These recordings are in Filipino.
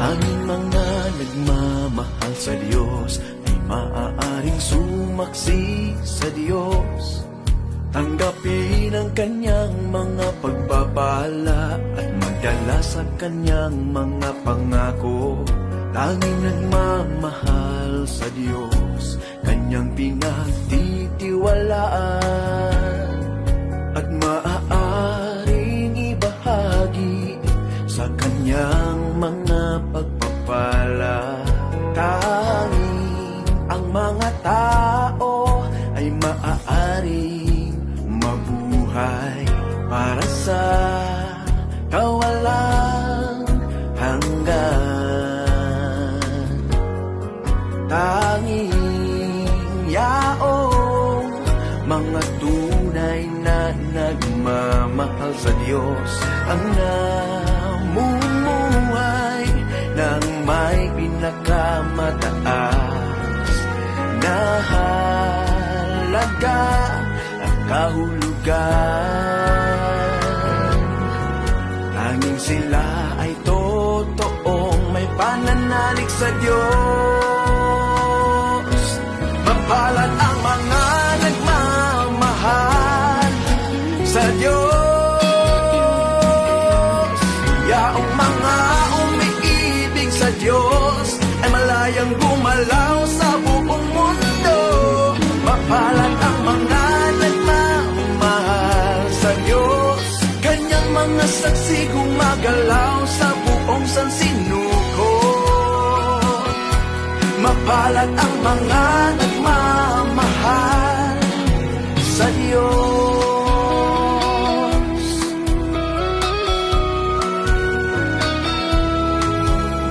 Tanging mga nagmamahal sa Diyos ay maaaring sumaksi sa Diyos. Tanggapin ang kanyang mga pagpapala at magdala sa kanyang mga pangako. Tanging nagmamahal sa Diyos, kanyang pinagtitiwalaan at maaaring ibahagi sa kanyang mga pagpapala. Tanging ang mga tao ay maaaring mabuhay para sa kawalang hanggan. Tanging yaong mga tunay na nagmamahal sa Diyos ang namumuhay ng may pinakamataas na halaga at kahulugan. Tanging sila ay totoong may pananalig sa Diyos. Mapalad ang mga nagmamahal sa Diyos. Yaong mga umiibig sa Diyos ay malayang gumalaw sa buong mundo. Mapalad ang mga nagmamahal sa Diyos, kanyang mga saksi gumagalaw sa buong sansinukoy. Mapalad ang mga nagmamahal sa Diyos.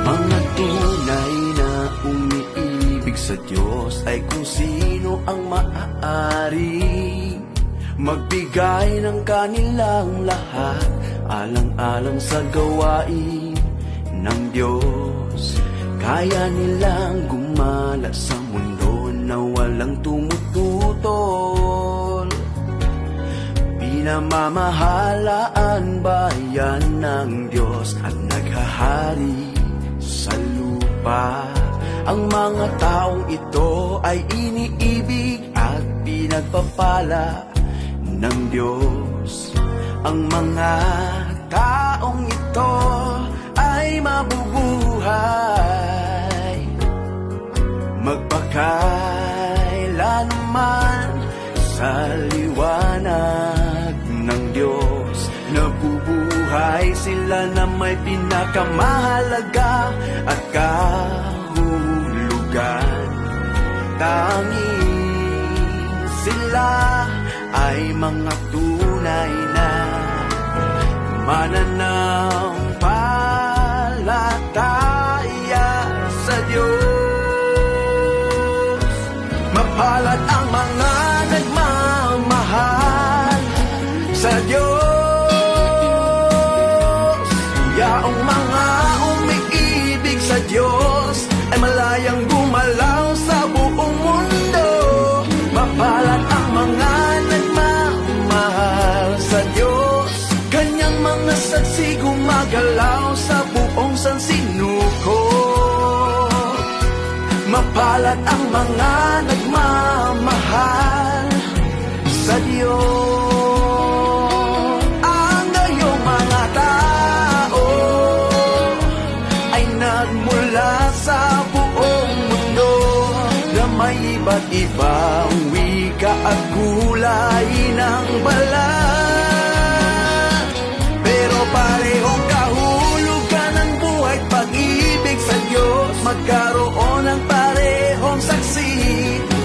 Mga tunay na umiibig sa Diyos ay kung sino ang maaari magbigay ng kanilang lahat alang-alang sa gawain ng Diyos. Kaya nilang gumala sa mundo na walang tumututol. Pinamamahalaan bayan ng Diyos at naghahari sa lupa. Ang mga taong ito ay iniibig at pinagpapala ng Diyos. Ang mga taong ito ay mabubuhay magpakailanman sa liwanag ng Diyos. Nabubuhay sila na may pinakamahalaga at kahulugan. Tanging sila ay mga tunay na mananampalataya sa Diyos. Mapalad ang mga nagmamahal sa Diyos. Yaong mga umiibig sa Diyos ay malayang gumalaw sa buong mundo. Mapalad ang mga nagmamahal sa Diyos, kanyang mga saksi gumagalaw sa buong sansinukoy. Mapalad ang mga nagmamahal sa Diyos. Ang gayong mga tao ay nagmula sa buong mundo na may iba't ibang wika at kulay ng balat. Pero parehong kahulugan ng buhay at pag-ibig sa Diyos. Magkaroon ng parehong saksi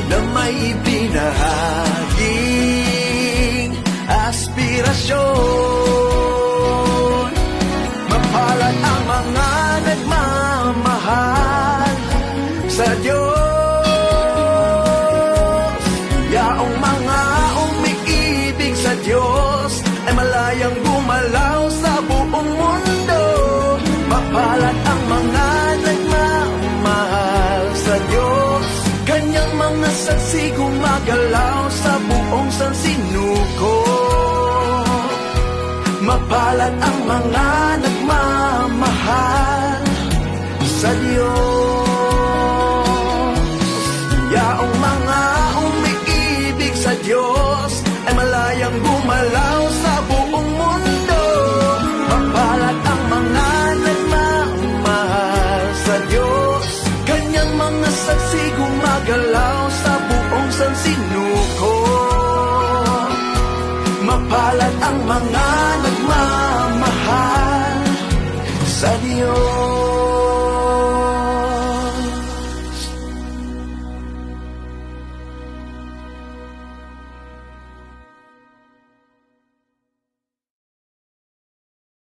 na may ibinahaging aspirasyon. Mapalad ang mga nagmamahal sa Diyos. Yaong mga umiibig sa Diyos ay malayang gumalaw sa buong mundo. Mapalad ang mga nagmamahal sa Diyos, kanyang mga saksi gumagalaw sa buong sansinukoy. Mapalad ang mga nagmamahal sa Diyos.